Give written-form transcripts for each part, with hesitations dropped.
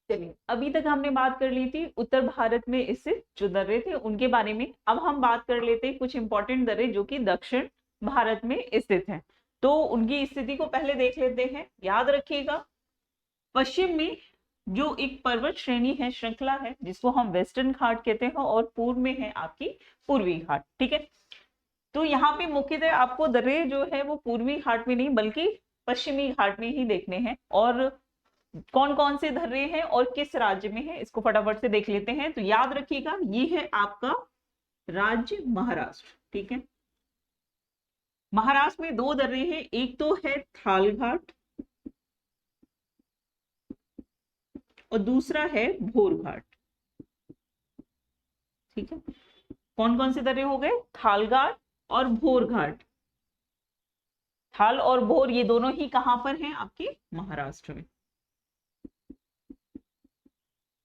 चलिए, अभी तक हमने बात कर ली थी उत्तर भारत में स्थित जो दर्रे थे उनके बारे में। अब हम बात कर लेते हैं कुछ इंपॉर्टेंट दर्रे जो कि दक्षिण भारत में स्थित हैं। तो उनकी स्थिति को पहले देख लेते हैं। याद रखिएगा, पश्चिम में जो एक पर्वत श्रेणी है, श्रृंखला है, जिसको हम वेस्टर्न घाट कहते हैं, और पूर्व में है आपकी पूर्वी घाट। ठीक है, तो यहाँ पे मुख्यतः आपको दर्रे जो है वो पूर्वी घाट में नहीं बल्कि पश्चिमी घाट में ही देखने हैं। और कौन कौन से दर्रे हैं और किस राज्य में है, इसको फटाफट से देख लेते हैं। तो याद रखिएगा, ये है आपका राज्य महाराष्ट्र। ठीक है, महाराष्ट्र में दो दर्रे हैं, एक तो है थाल घाट और दूसरा है भोर घाट। ठीक है, कौन कौन से दर्रे हो गए? थाल घाट और भोर घाट। थाल और भोर ये दोनों ही कहां पर हैं? आपके महाराष्ट्र में।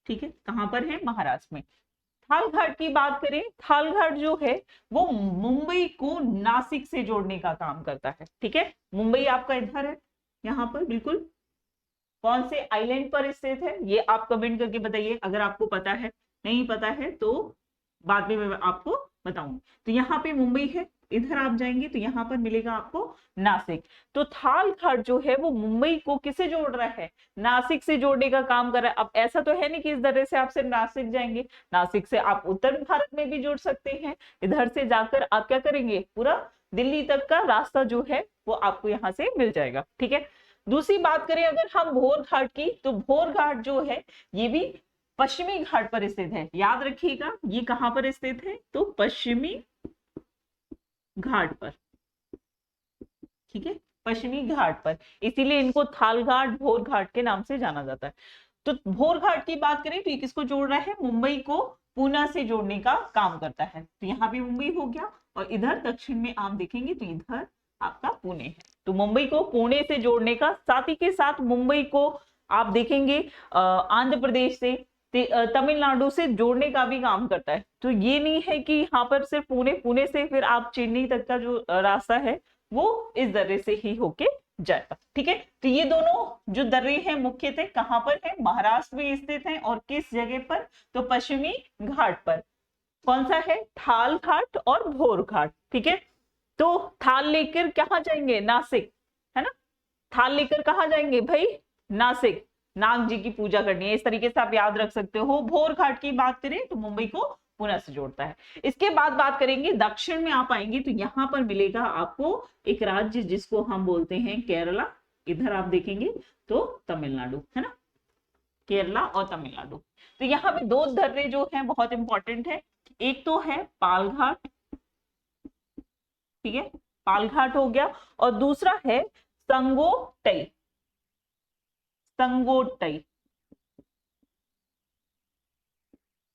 ठीक है, कहां पर है? महाराष्ट्र में। थाल घाट की बात करें, थाल घाट जो है वो मुंबई को नासिक से जोड़ने का काम करता है। ठीक है, मुंबई आपका इधर है, यहाँ पर बिल्कुल। कौन से आइलैंड पर स्थित है ये आप कमेंट करके बताइए, अगर आपको पता है। नहीं पता है तो बाद में मैं आपको बताऊंगी। तो यहाँ पे मुंबई है, इधर आप जाएंगे तो यहाँ पर मिलेगा आपको नासिक। तो थाल घाट जो है वो मुंबई को किसे जोड़ रहा है? नासिक से जोड़ने का काम कर रहा है। अब ऐसा तो है नहीं कि इस तरह से आप सिर्फ नासिक जाएंगे, नासिक से आप उत्तर भारत में भी जुड़ सकते हैं। इधर से जाकर आप क्या करेंगे, पूरा दिल्ली तक का रास्ता जो है वो आपको यहाँ से मिल जाएगा। ठीक है, दूसरी बात करें अगर हम भोर घाट की, तो भोर घाट जो है ये भी पश्चिमी घाट पर स्थित है। याद रखिएगा, ये कहां पर स्थित है? तो पश्चिमी घाट पर। ठीक है, पश्चिमी घाट पर, इसीलिए इनको थाल घाट, भोर घाट के नाम से जाना जाता है। तो भोर घाट की बात करें तो ये किसको जोड़ रहा है? मुंबई को पूना से जोड़ने का काम करता है। तो यहाँ भी मुंबई हो गया, और इधर दक्षिण में आप देखेंगे तो इधर आपका पुणे है। तो मुंबई को पुणे से जोड़ने का, साथ ही के साथ मुंबई को आप देखेंगे आंध्र प्रदेश से, तमिलनाडु से जोड़ने का भी काम करता है। तो ये नहीं है कि यहाँ पर सिर्फ पुणे, पुणे से फिर आप चेन्नई तक का जो रास्ता है वो इस दर्रे से ही होके जाएगा। ठीक है, तो ये दोनों जो दर्रे हैं मुख्यतः कहां पर है? महाराष्ट्र में स्थित हैं। और किस जगह पर? तो पश्चिमी घाट पर। कौन सा है? थाल घाट और भोर घाट। ठीक है, तो थाल लेकर कहां जाएंगे? नासिक, है ना। थाल लेकर कहां जाएंगे भाई? नासिक, नाग जी की पूजा करनी है, इस तरीके से आप याद रख सकते हो। भोर घाट की बात करें तो मुंबई को पुणे से जोड़ता है। इसके बाद बात करेंगे दक्षिण में आप आएंगे तो यहां पर मिलेगा आपको एक राज्य जिसको हम बोलते हैं केरला। इधर आप देखेंगे तो तमिलनाडु, है ना, केरला और तमिलनाडु। तो यहाँ पे दो दर्रे जो है बहुत इंपॉर्टेंट है। एक तो है पाल घाट, ठीक है, पाल घाट हो गया, और दूसरा है संगोटई। संगोटई,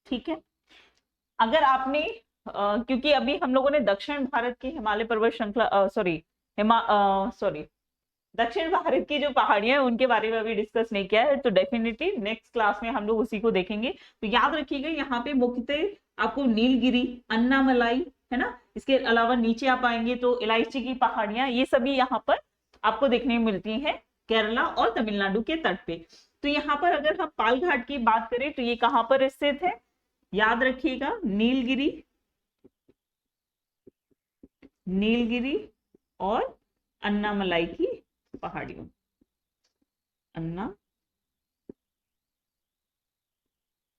ठीक है। अगर आपने क्योंकि अभी हम लोगों ने दक्षिण भारत की हिमालय पर्वत श्रृंखला सॉरी दक्षिण भारत की जो पहाड़ियां हैं उनके बारे में अभी डिस्कस नहीं किया है, तो डेफिनेटली नेक्स्ट क्लास में हम लोग उसी को देखेंगे। तो याद रखिएगा, यहाँ पे मुख्यतः आपको नीलगिरी, अन्नामलाई, है ना, इसके अलावा नीचे आप आएंगे तो इलायची की पहाड़ियां, ये सभी यहाँ पर आपको देखने में मिलती हैं केरला और तमिलनाडु के तट पे। तो यहाँ पर अगर हम पाल घाट की बात करें तो ये कहाँ पर स्थित है? याद रखिएगा, नीलगिरी, नीलगिरी और अन्नामलाई की पहाड़ियों, अन्ना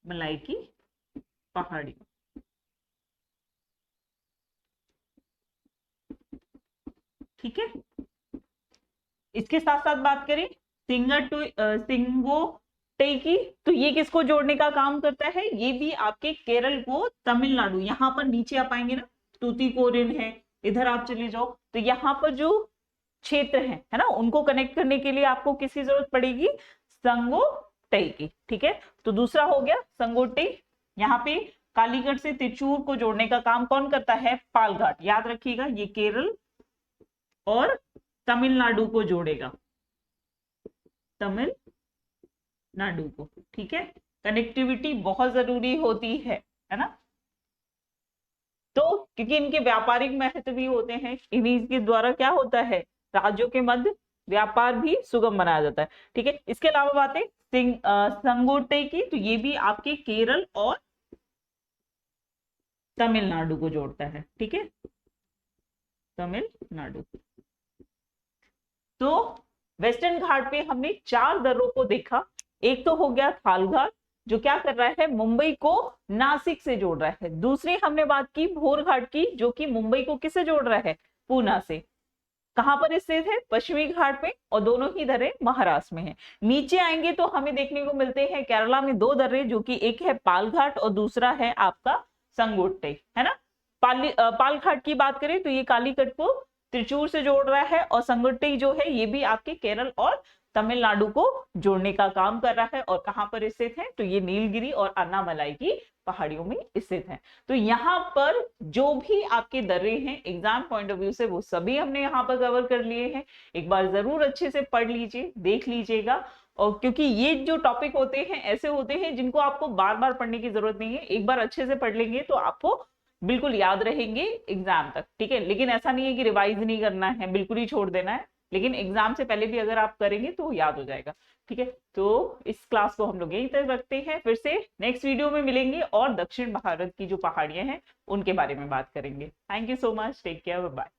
मलाई की पहाड़ियों। ठीक है, इसके साथ साथ बात करें सिंगोटई की, तो ये किसको जोड़ने का काम करता है? ये भी आपके केरल को तमिलनाडु, यहाँ पर नीचे आप आएंगे ना, तूतीकोरिन है, इधर आप चले जाओ तो यहाँ पर जो क्षेत्र है ना, उनको कनेक्ट करने के लिए आपको किसकी जरूरत पड़ेगी? संगोटई की। ठीक है, तो दूसरा हो गया संगोटई। यहाँ पे कालीगढ़ से तिरचूर को जोड़ने का काम कौन करता है? पाल घाट। याद रखिएगा, ये केरल और तमिलनाडु को जोड़ेगा, तमिलनाडु को। ठीक है, कनेक्टिविटी बहुत जरूरी होती है ना, तो क्योंकि इनके व्यापारिक महत्व भी होते हैं, इन्हीं के द्वारा क्या होता है? राज्यों के मध्य व्यापार भी सुगम बनाया जाता है। ठीक है, इसके अलावा बात है संगोटे की, तो ये भी आपके केरल और तमिलनाडु को जोड़ता है। ठीक है, तमिलनाडु। तो वेस्टर्न घाट पे हमने 4 दर्रों को देखा। एक तो हो गया थाल घाट, जो क्या कर रहा है, मुंबई को नासिक से जोड़ रहा है। दूसरी हमने बात की भोर घाट की, जो कि मुंबई को किससे जोड़ रहा है, पूना से। कहां पर स्थित है, पश्चिमी घाट में, और दोनों ही दर्रे महाराष्ट्र में है। नीचे आएंगे तो हमें देखने को मिलते हैं केरला में 2 दर्रे, जो कि एक है पाल घाट और दूसरा है आपका संगोट्टे, है ना। पाल घाट की बात करें तो ये कालीकट को त्रिचूर से जोड़ रहा है, और संगोट्टे जो है ये भी आपके केरल और तमिलनाडु को जोड़ने का काम कर रहा है। और कहां पर स्थित है, तो ये नीलगिरी और अन्नामलाई की पहाड़ियों में स्थित है। तो यहाँ पर जो भी आपके दर्रे हैं एग्जाम पॉइंट ऑफ व्यू से, वो सभी हमने यहाँ पर कवर कर लिए हैं। एक बार जरूर अच्छे से पढ़ लीजिए, देख लीजिएगा। और क्योंकि ये जो टॉपिक होते हैं ऐसे होते हैं जिनको आपको बार बार पढ़ने की जरूरत नहीं है, एक बार अच्छे से पढ़ लेंगे तो आपको बिल्कुल याद रहेंगे एग्जाम तक। ठीक है, लेकिन ऐसा नहीं है कि रिवाइज नहीं करना है, बिल्कुल ही छोड़ देना है, लेकिन एग्जाम से पहले भी अगर आप करेंगे तो याद हो जाएगा। ठीक है, तो इस क्लास को हम लोग यहीं तक रखते हैं, फिर से नेक्स्ट वीडियो में मिलेंगे और दक्षिण भारत की जो पहाड़ियां हैं उनके बारे में बात करेंगे। Thank you so much, take care, bye.